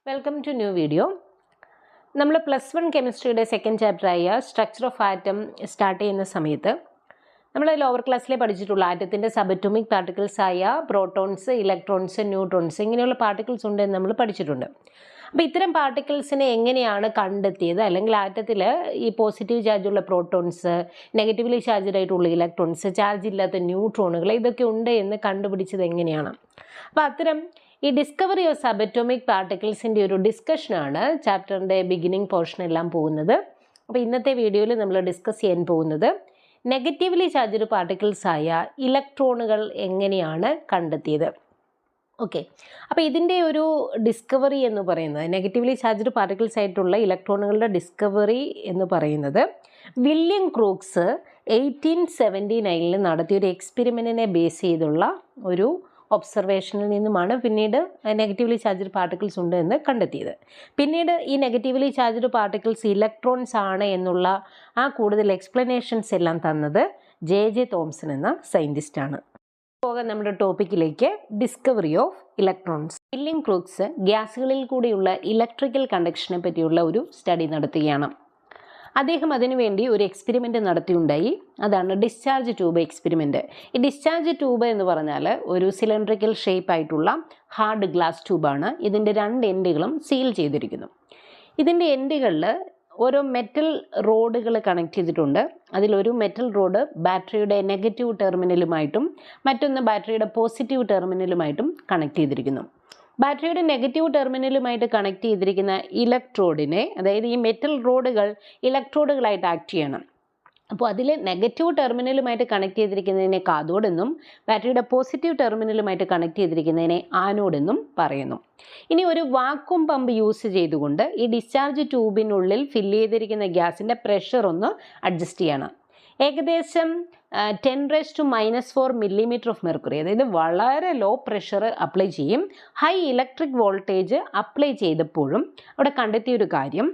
Welcome to new video. നമ്മൾ +1 കെമിസ്ട്രിയുടെ second ചാപ്റ്ററായ സ്ട്രക്ചർ ഓഫ് ആറ്റം സ്റ്റാർട്ട് ചെയ്യുന്ന സമയത്ത് നമ്മൾ ലോവർ ക്ലാസ്സിലെ പഠിച്ചിട്ടുള്ള ആറ്റത്തിൻ്റെ സബറ്റോമിക് പാർട്ടിക്കിൾസ് ആയ പ്രോട്ടോൺസ്, ഇലക്ട്രോൺസ്, ന്യൂട്രോൺസ് ഇങ്ങനെയുള്ള പാർട്ടിക്കിൾസ് ഉണ്ട് എന്ന് നമ്മൾ പഠിച്ചിട്ടുണ്ട്. അപ്പോൾ ഇത്തരം പാർട്ടിക്കിൾസിനെ എങ്ങനെയാണ് കണ്ടെത്തിയത്, അല്ലെങ്കിൽ ആറ്റത്തിൽ ഈ പോസിറ്റീവ് ചാർജുള്ള പ്രോട്ടോൺസ്, നെഗറ്റീവ്ലി ചാർജ്ഡ് ആയിട്ടുള്ള ഇലക്ട്രോൺസ്, ചാർജ് ഇല്ലാത്ത ന്യൂട്രോണുകൾ ഇതൊക്കെ ഉണ്ട് എന്ന് കണ്ടുപിടിച്ചത് എങ്ങനെയാണ്. അപ്പോൾ അത്തരം ഈ ഡിസ്കവറി ഓഫ് സബറ്റോമിക് പാർട്ടിക്കിൾസിൻ്റെ ഒരു ഡിസ്കഷനാണ് ചാപ്റ്ററിൻ്റെ ബിഗിനിങ് പോർഷനെല്ലാം പോകുന്നത്. അപ്പോൾ ഇന്നത്തെ വീഡിയോയിൽ നമ്മൾ ഡിസ്കസ് ചെയ്യാൻ പോകുന്നത് നെഗറ്റീവ്ലി ചാർജ്ഡ് പാർട്ടിക്കിൾസ് ആയ ഇലക്ട്രോണുകൾ എങ്ങനെയാണ് കണ്ടെത്തിയത്. ഓക്കെ, അപ്പോൾ ഇതിൻ്റെ ഒരു ഡിസ്കവറി എന്ന് പറയുന്നത്, നെഗറ്റീവ്ലി ചാർജ്ഡ് പാർട്ടിക്കിൾസ് ആയിട്ടുള്ള ഇലക്ട്രോണുകളുടെ ഡിസ്കവറി എന്ന് പറയുന്നത് വില്യം ക്രൂക്സ് 1879 നടത്തിയ ഒരു എക്സ്പെരിമെൻറ്റിനെ ബേസ് ചെയ്തുള്ള ഒരു ഒബ്സർവേഷനിൽ നിന്നുമാണ് പിന്നീട് നെഗറ്റീവ്ലി ചാർജ്ഡ് പാർട്ടിക്കിൾസ് ഉണ്ട് എന്ന് കണ്ടെത്തിയത്. പിന്നീട് ഈ നെഗറ്റീവ്ലി ചാർജ്ഡ് പാർട്ടിക്കിൾസ് ഇലക്ട്രോൺസ് ആണ് എന്നുള്ള കൂടുതൽ എക്സ്പ്ലനേഷൻസ് എല്ലാം തന്നത് ജെ തോംസൺ എന്ന സയൻറ്റിസ്റ്റാണ്. പോകാൻ നമ്മുടെ ടോപ്പിക്കിലേക്ക്, discovery of electrons. William Crookes ഗ്യാസുകളിൽ കൂടിയുള്ള ഇലക്ട്രിക്കൽ കണ്ടക്ഷനെ പറ്റിയുള്ള ഒരു സ്റ്റഡി നടത്തുകയാണ്. അദ്ദേഹം അതിനുവേണ്ടി ഒരു എക്സ്പെരിമെൻ്റ് നടത്തിയുണ്ടായി. അതാണ് ഡിസ്ചാർജ് ട്യൂബ് എക്സ്പെരിമെൻറ്റ്. ഈ ഡിസ്ചാർജ് ട്യൂബ് എന്ന് പറഞ്ഞാൽ ഒരു സിലിണ്ടറിക്കൽ ഷേപ്പ് ആയിട്ടുള്ള ഹാർഡ് ഗ്ലാസ് ട്യൂബാണ്. ഇതിൻ്റെ 2 എൻഡുകളും സീൽ ചെയ്തിരിക്കുന്നു. ഇതിൻ്റെ എൻഡുകളിൽ ഓരോ മെറ്റൽ റോഡുകൾ കണക്ട് ചെയ്തിട്ടുണ്ട്. അതിലൊരു മെറ്റൽ റോഡ് ബാറ്ററിയുടെ നെഗറ്റീവ് ടെർമിനലുമായിട്ടും മറ്റൊന്ന് ബാറ്ററിയുടെ പോസിറ്റീവ് ടെർമിനലുമായിട്ടും കണക്ട് ചെയ്തിരിക്കുന്നു. ബാറ്ററിയുടെ നെഗറ്റീവ് ടെർമിനലുമായിട്ട് കണക്ട് ചെയ്തിരിക്കുന്ന ഇലക്ട്രോഡിനെ, അതായത് ഈ മെറ്റൽ റോഡുകൾ ഇലക്ട്രോഡുകളായിട്ട് ആക്ട് ചെയ്യണം. അപ്പോൾ അതിൽ നെഗറ്റീവ് ടെർമിനലുമായിട്ട് കണക്ട് ചെയ്തിരിക്കുന്നതിനെ കാഥോഡ് എന്നും ബാറ്ററിയുടെ പോസിറ്റീവ് ടെർമിനലുമായിട്ട് കണക്ട് ചെയ്തിരിക്കുന്നതിനെ ആനോഡ് എന്നും പറയുന്നു. ഇനി ഒരു വാക്വം പമ്പ് യൂസ് ചെയ്തുകൊണ്ട് ഈ ഡിസ്ചാർജ് ട്യൂബിനുള്ളിൽ ഫില്ല് ചെയ്തിരിക്കുന്ന ഗ്യാസിൻ്റെ പ്രഷർ ഒന്ന് അഡ്ജസ്റ്റ് ചെയ്യണം. ഏകദേശം 10⁻⁻⁴ മില്ലിമീറ്റർ ഓഫ് മെർക്കുറി, അതായത് വളരെ ലോ പ്രഷർ അപ്ലൈ ചെയ്യും. ഹൈ ഇലക്ട്രിക് വോൾട്ടേജ് അപ്ലൈ ചെയ്തപ്പോഴും അവിടെ കണ്ടെത്തിയ ഒരു കാര്യം,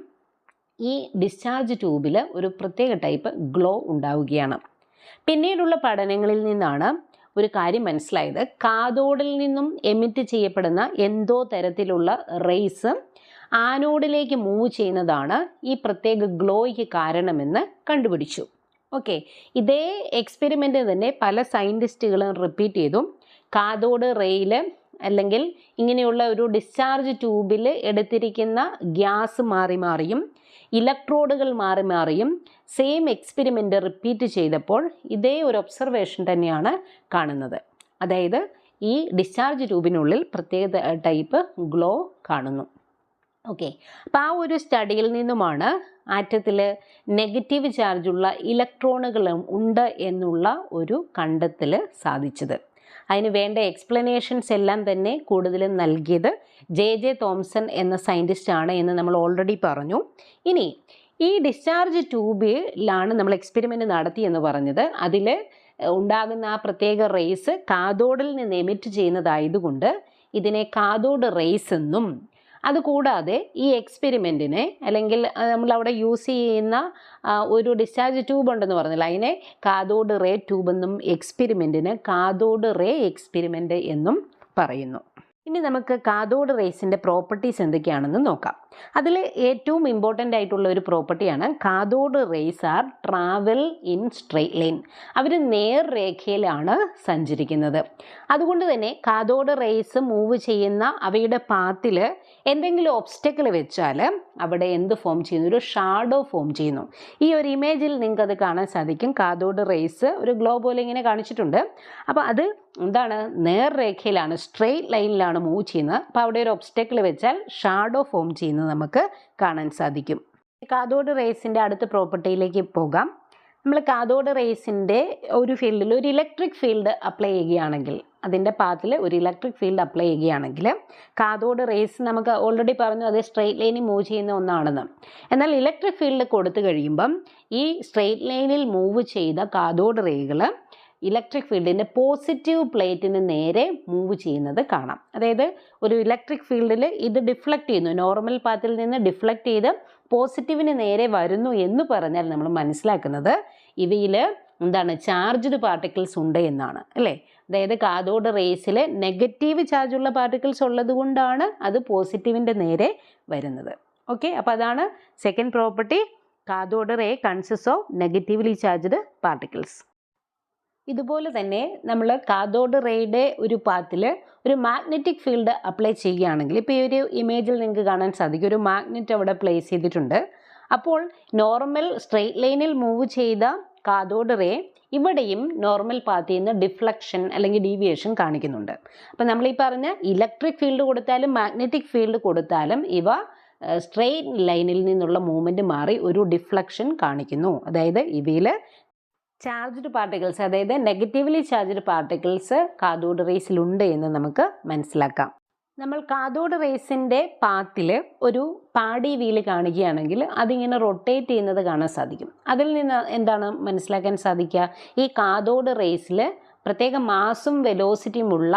ഈ ഡിസ്ചാർജ് ട്യൂബിൽ ഒരു പ്രത്യേക ടൈപ്പ് ഗ്ലോ ഉണ്ടാവുകയാണ്. പിന്നീടുള്ള പഠനങ്ങളിൽ നിന്നാണ് ഒരു കാര്യം മനസ്സിലായത്. കാഥോഡിൽ നിന്നും എമിറ്റ് ചെയ്യപ്പെടുന്ന എന്തോ തരത്തിലുള്ള റേസ് ആനോഡിലേക്ക് മൂവ് ചെയ്യുന്നതാണ് ഈ പ്രത്യേക ഗ്ലോയ്ക്ക് കാരണമെന്ന് കണ്ടുപിടിച്ചു. ഓക്കെ, ഇതേ എക്സ്പെരിമെൻ്റ് തന്നെ പല സയൻറ്റിസ്റ്റുകളും റിപ്പീറ്റ് ചെയ്തു. കാഥോഡ് റേയിൽ അല്ലെങ്കിൽ ഇങ്ങനെയുള്ള ഒരു ഡിസ്ചാർജ് ട്യൂബിൽ എടുത്തിരിക്കുന്ന ഗ്യാസ് മാറി മാറിയും ഇലക്ട്രോഡുകൾ മാറി മാറിയും സെയിം എക്സ്പെരിമെൻ്റ് റിപ്പീറ്റ് ചെയ്തപ്പോൾ ഇതേ ഒരു ഒബ്സർവേഷൻ തന്നെയാണ് കാണുന്നത്. അതായത് ഈ ഡിസ്ചാർജ് ട്യൂബിനുള്ളിൽ പ്രത്യേക ടൈപ്പ് ഗ്ലോ കാണുന്നു. ഓക്കെ, അപ്പോൾ ഒരു സ്റ്റഡിയിൽ നിന്നുമാണ് ആറ്റത്തിൽ നെഗറ്റീവ് ചാർജുള്ള ഇലക്ട്രോണുകളും ഉണ്ട് എന്നുള്ള ഒരു കണ്ടെത്തൽ സാധിച്ചത്. അതിന് വേണ്ട എക്സ്പ്ലനേഷൻസ് എല്ലാം തന്നെ കൂടുതലും നൽകിയത് ജെ തോംസൺ എന്ന സയൻറ്റിസ്റ്റാണ് എന്ന് നമ്മൾ ഓൾറെഡി പറഞ്ഞു. ഇനി ഈ ഡിസ്ചാർജ് ട്യൂബിലാണ് നമ്മൾ എക്സ്പെരിമെൻ്റ് നടത്തിയെന്ന് പറഞ്ഞത്. അതിൽ ഉണ്ടാകുന്ന പ്രത്യേക റേസ് കാഥോഡിൽ നിന്ന് എമിറ്റ് ചെയ്യുന്നതായതുകൊണ്ട് ഇതിനെ കാഥോഡ് റേസ് എന്നും, അതുകൂടാതെ ഈ എക്സ്പെരിമെൻറ്റിനെ, അല്ലെങ്കിൽ നമ്മളവിടെ യൂസ് ചെയ്യുന്ന ഒരു ഡിസ്ചാർജ് ട്യൂബ് ഉണ്ടെന്ന് പറഞ്ഞില്ല, അതിനെ കാഥോഡ് റേ ട്യൂബ് എന്നും എക്സ്പെരിമെൻറ്റിന് കാഥോഡ് റേ എക്സ്പെരിമെൻ്റ് എന്നും പറയുന്നു. ഇനി നമുക്ക് കാഥോഡ് റേസിൻ്റെ പ്രോപ്പർട്ടീസ് എന്തൊക്കെയാണെന്ന് നോക്കാം. അതിൽ ഏറ്റവും ഇമ്പോർട്ടൻ്റ് ആയിട്ടുള്ള ഒരു പ്രോപ്പർട്ടിയാണ് cathode rays are travel in straight line. അവർ നേർരേഖയിലാണ് സഞ്ചരിക്കുന്നത്. അതുകൊണ്ട് തന്നെ കാഥോഡ് റേസ് മൂവ് ചെയ്യുന്ന അവയുടെ പാത്തിൽ എന്തെങ്കിലും ഒബ്സ്റ്റക്കിൾ വെച്ചാൽ അവിടെ എന്ത് ഫോം ചെയ്യുന്നു? ഒരു ഷാഡോ ഫോം ചെയ്യുന്നു. ഈ ഒരു ഇമേജിൽ നിങ്ങൾക്കത് കാണാൻ സാധിക്കും. കാഥോഡ് റേസ് ഒരു ഗ്ലോ പോലെ ഇങ്ങനെ കാണിച്ചിട്ടുണ്ട്. അപ്പോൾ അത് എന്താണ്? നേർരേഖയിലാണ്, സ്ട്രെയിറ്റ് ലൈനിലാണ് മൂവ് ചെയ്യുന്നത്. അപ്പോൾ അവിടെ ഒരു ഒബ്സ്റ്റക്കിൾ വെച്ചാൽ ഷാഡോ ഫോം ചെയ്യുന്നത് നമുക്ക് കാണാൻ സാധിക്കും. കാഥോഡ് റേസിൻ്റെ അടുത്ത പ്രോപ്പർട്ടിയിലേക്ക് പോകാം. നമ്മൾ കാഥോഡ് റേസിൻ്റെ ഒരു ഫീൽഡിൽ ഒരു ഇലക്ട്രിക് ഫീൽഡ് അപ്ലൈ ചെയ്യുകയാണെങ്കിൽ, അതിൻ്റെ പാത്തിൽ ഒരു ഇലക്ട്രിക് ഫീൽഡ് അപ്ലൈ ചെയ്യുകയാണെങ്കിൽ കാഥോഡ് റേസ് നമുക്ക് ഓൾറെഡി പറഞ്ഞു അത് സ്ട്രെയിറ്റ് ലൈനിൽ മൂവ് ചെയ്യുന്ന ഒന്നാണെന്ന്. എന്നാൽ ഇലക്ട്രിക് ഫീൽഡ് കൊടുത്തു കഴിയുമ്പം ഈ സ്ട്രെയിറ്റ് ലൈനിൽ മൂവ് ചെയ്ത കാഥോഡ് റേകൾ ഇലക്ട്രിക് ഫീൽഡിൻ്റെ പോസിറ്റീവ് പ്ലേറ്റിന് നേരെ മൂവ് ചെയ്യുന്നത് കാണാം. അതായത് ഒരു ഇലക്ട്രിക് ഫീൽഡിൽ ഇത് ഡിഫ്ലക്റ്റ് ചെയ്യുന്നു, നോർമൽ പാത്തിൽ നിന്ന് ഡിഫ്ലക്റ്റ് ചെയ്ത് പോസിറ്റീവിന് നേരെ വരുന്നു എന്ന് പറഞ്ഞാൽ നമ്മൾ മനസ്സിലാക്കുന്നത് ഇവയിൽ എന്താണ്? ചാർജ്ഡ് പാർട്ടിക്കിൾസ് ഉണ്ട് എന്നാണ്, അല്ലേ? അതായത് കാഥോഡ് റേസിൽ നെഗറ്റീവ് ചാർജുള്ള പാർട്ടിക്കിൾസ് ഉള്ളത് കൊണ്ടാണ് അത് പോസിറ്റീവിൻ്റെ നേരെ വരുന്നത്. ഓക്കെ, അപ്പോൾ അതാണ് second property. Cathode ray consist of negatively charged particles. ഇതുപോലെ തന്നെ നമ്മൾ കാഥോഡ് റേയുടെ ഒരു പാത്തിൽ ഒരു മാഗ്നറ്റിക് ഫീൽഡ് അപ്ലൈ ചെയ്യുകയാണെങ്കിൽ, ഇപ്പോൾ ഈ ഒരു ഇമേജിൽ നിങ്ങൾക്ക് കാണാൻ സാധിക്കും, ഒരു മാഗ്നറ്റ് അവിടെ പ്ലേസ് ചെയ്തിട്ടുണ്ട്. അപ്പോൾ നോർമൽ സ്ട്രെയിറ്റ് ലൈനിൽ മൂവ് ചെയ്ത കാഥോഡ് റേ ഇവിടെയും നോർമൽ പാത്തിൽ നിന്ന് ഡിഫ്ലക്ഷൻ അല്ലെങ്കിൽ ഡീവിയേഷൻ കാണിക്കുന്നുണ്ട്. അപ്പോൾ നമ്മൾ ഈ പറഞ്ഞ ഇലക്ട്രിക് ഫീൽഡ് കൊടുത്താലും മാഗ്നറ്റിക് ഫീൽഡ് കൊടുത്താലും ഇവ സ്ട്രെയിറ്റ് ലൈനിൽ നിന്നുള്ള മൂവ്മെൻറ്റ് മാറി ഒരു ഡിഫ്ലക്ഷൻ കാണിക്കുന്നു. അതായത് ഇവയിൽ ചാർജ്ഡ് പാർട്ടിക്കിൾസ്, അതായത് നെഗറ്റീവ്ലി ചാർജ്ഡ് പാർട്ടിക്കിൾസ് കാഥോഡ് റേസിലുണ്ട് എന്ന് നമുക്ക് മനസ്സിലാക്കാം. നമ്മൾ കാഥോഡ് റേസിൻ്റെ പാത്തിൽ ഒരു പാടി വീല് കാണുകയാണെങ്കിൽ അതിങ്ങനെ റൊട്ടേറ്റ് ചെയ്യുന്നത് കാണാൻ സാധിക്കും. അതിൽ നിന്ന് എന്താണ് മനസ്സിലാക്കാൻ സാധിക്കുക? ഈ കാഥോഡ് റേസിൽ പ്രത്യേക മാസും വെലോസിറ്റിയുമുള്ള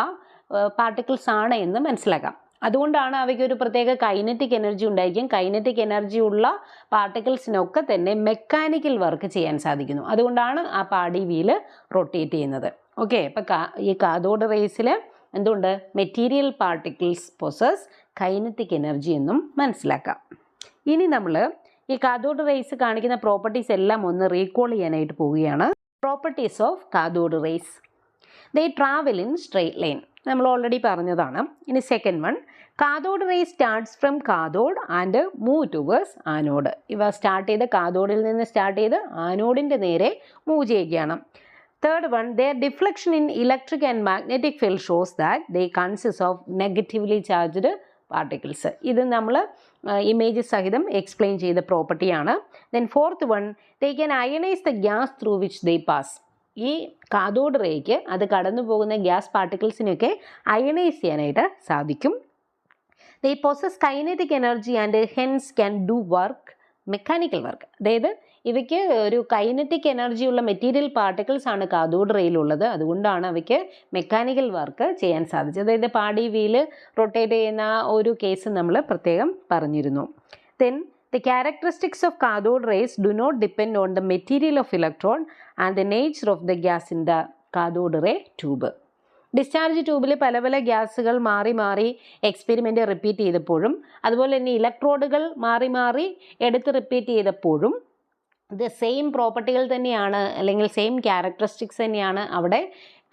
പാർട്ടിക്കിൾസ് ആണ് എന്ന് മനസ്സിലാക്കാം. അതുകൊണ്ടാണ് അവയ്ക്ക് ഒരു പ്രത്യേക കൈനറ്റിക് എനർജി ഉണ്ടായിരിക്കും. കൈനറ്റിക് എനർജി ഉള്ള പാർട്ടിക്കിൾസിനൊക്കെ തന്നെ മെക്കാനിക്കൽ വർക്ക് ചെയ്യാൻ സാധിക്കുന്നു. അതുകൊണ്ടാണ് ആ പാടി വീല് റൊട്ടേറ്റ് ചെയ്യുന്നത്. ഓക്കെ, അപ്പം ഈ കാഥോഡ് റേസിൽ എന്തുണ്ട്? Material particles possess kinetic energy എന്നും മനസ്സിലാക്കാം. ഇനി നമ്മൾ ഈ കാഥോഡ് റേസ് കാണിക്കുന്ന പ്രോപ്പർട്ടീസ് എല്ലാം ഒന്ന് റീകോൾ ചെയ്യാനായിട്ട് പോവുകയാണ്. Properties of cathode rays. They travel in straight line, നമ്മൾ ഓൾറെഡി പറഞ്ഞതാണ്. ഇനി second one, cathode ray starts from cathode and move towards anode. ഇവ സ്റ്റാർട്ട് ചെയ്ത് കാഥോഡിൽ നിന്ന് സ്റ്റാർട്ട് ചെയ്ത് ആനോഡിൻ്റെ നേരെ മൂവ് ചെയ്യുകയാണ്. Third one, their deflection in electric and magnetic field shows that they consist of negatively charged particles. ഇത് നമ്മൾ ഇമേജ് സഹിതം എക്സ്പ്ലെയിൻ ചെയ്ത പ്രോപ്പർട്ടിയാണ്. Then fourth one, they can ionize the gas through which they pass. ഈ cathode rake അത് കടന്നു പോകുന്ന gas പാർട്ടിക്കിൾസിനൊക്കെ ionise ചെയ്യാനായിട്ട് സാധിക്കും. they possess kinetic energy and hence can do work, mechanical work. അതായത് ഇവയ്ക്ക് ഒരു കൈനറ്റിക് എനർജി ഉള്ള മെറ്റീരിയൽ പാർട്ടിക്കിൾസ് ആണ് കാഥോഡ് റേയിലുള്ളത്. അതുകൊണ്ടാണ് അവയ്ക്ക് മെക്കാനിക്കൽ വർക്ക് ചെയ്യാൻ സാധിച്ചത്. അതായത് പാടി വീല് റൊട്ടേറ്റ് ചെയ്യുന്ന ഒരു കേസ് നമ്മൾ പ്രത്യേകം പറഞ്ഞിരുന്നു. Then the characteristics of cathode rays do not depend on the material of electrode and the nature of the gas in the cathode ray tube. Discharge ട്യൂബിൽ പല പല ഗ്യാസുകൾ മാറി മാറി എക്സ്പെരിമെൻ്റ് റിപ്പീറ്റ് ചെയ്തപ്പോഴും അതുപോലെ തന്നെ ഇലക്ട്രോഡുകൾ മാറി മാറി എടുത്ത് റിപ്പീറ്റ് ചെയ്തപ്പോഴും ഇത് സെയിം പ്രോപ്പർട്ടികൾ തന്നെയാണ് അല്ലെങ്കിൽ സെയിം ക്യാരക്ടറിസ്റ്റിക്സ് തന്നെയാണ് അവിടെ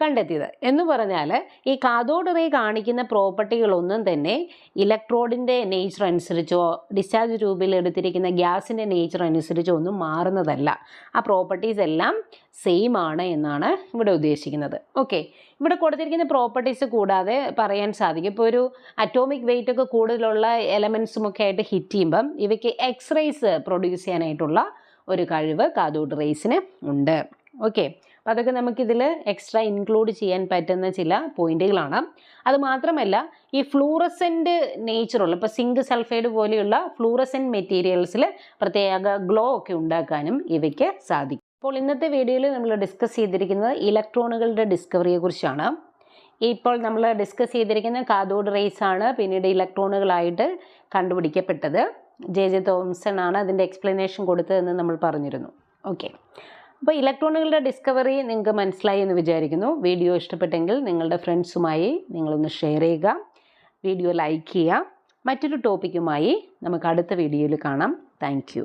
കണ്ടെത്തിയത്. എന്ന് പറഞ്ഞാൽ ഈ കാഥോഡ് റേ കാണിക്കുന്ന പ്രോപ്പർട്ടികളൊന്നും തന്നെ ഇലക്ട്രോഡിൻ്റെ നേച്ചർ അനുസരിച്ചോ ഡിസ്ചാർജ് ട്യൂബിൽ എടുത്തിരിക്കുന്ന ഗ്യാസിൻ്റെ നേച്ചർ അനുസരിച്ചോ ഒന്നും മാറുന്നതല്ല. ആ പ്രോപ്പർട്ടീസ് എല്ലാം സെയിം ആണ് എന്നാണ് ഇവിടെ ഉദ്ദേശിക്കുന്നത്. ഓക്കെ, ഇവിടെ കൊടുത്തിരിക്കുന്ന പ്രോപ്പർട്ടീസ് കൂടാതെ പറയാൻ സാധിക്കും, ഇപ്പോൾ ഒരു അറ്റോമിക് വെയിറ്റ് ഒക്കെ കൂടുതലുള്ള എലമെൻസും ഒക്കെ ആയിട്ട് ഹിറ്റ് ചെയ്യുമ്പം ഇവയ്ക്ക് എക്സ്റേസ് പ്രൊഡ്യൂസ് ചെയ്യാനായിട്ടുള്ള ഒരു കഴിവ് കാഥോഡ് റേസിന് ഉണ്ട്. ഓക്കെ, അപ്പോൾ അതൊക്കെ നമുക്കിതിൽ എക്സ്ട്രാ ഇൻക്ലൂഡ് ചെയ്യാൻ പറ്റുന്ന ചില പോയിന്റുകളാണ്. അതുമാത്രമല്ല ഈ ഫ്ലൂറസെൻ്റ് നേച്ചറുള്ള ഇപ്പോൾ സിങ്ക് സൾഫൈഡ് പോലെയുള്ള ഫ്ലൂറസെൻ്റ് മെറ്റീരിയൽസിൽ പ്രത്യേക ഗ്ലോ ഒക്കെ ഉണ്ടാക്കാനും ഇവയ്ക്ക് സാധിക്കും. അപ്പോൾ ഇന്നത്തെ വീഡിയോയിൽ നമ്മൾ ഡിസ്കസ് ചെയ്തിരിക്കുന്നത് ഇലക്ട്രോണുകളുടെ ഡിസ്കവറിയെക്കുറിച്ചാണ്. ഇപ്പോൾ നമ്മൾ ഡിസ്കസ് ചെയ്തിരിക്കുന്ന കാഥോഡ് റേസ് ആണ് പിന്നീട് ഇലക്ട്രോണുകളായിട്ട് കണ്ടുപിടിക്കപ്പെട്ടത്. ജെ തോംസൺ ആണ് അതിൻ്റെ എക്സ്പ്ലനേഷൻ കൊടുത്തതെന്ന് നമ്മൾ പറഞ്ഞിരുന്നു. ഓക്കെ, അപ്പോൾ ഇലക്ട്രോണുകളുടെ ഡിസ്കവറി നിങ്ങൾക്ക് മനസ്സിലായി എന്ന് വിചാരിക്കുന്നു. വീഡിയോ ഇഷ്ടപ്പെട്ടെങ്കിൽ നിങ്ങളുടെ ഫ്രണ്ട്സുമായി നിങ്ങളൊന്ന് ഷെയർ ചെയ്യുക, വീഡിയോ ലൈക്ക് ചെയ്യുക. മറ്റൊരു ടോപ്പിക്കുമായി നമുക്ക് അടുത്ത വീഡിയോയിൽ കാണാം. Thank you.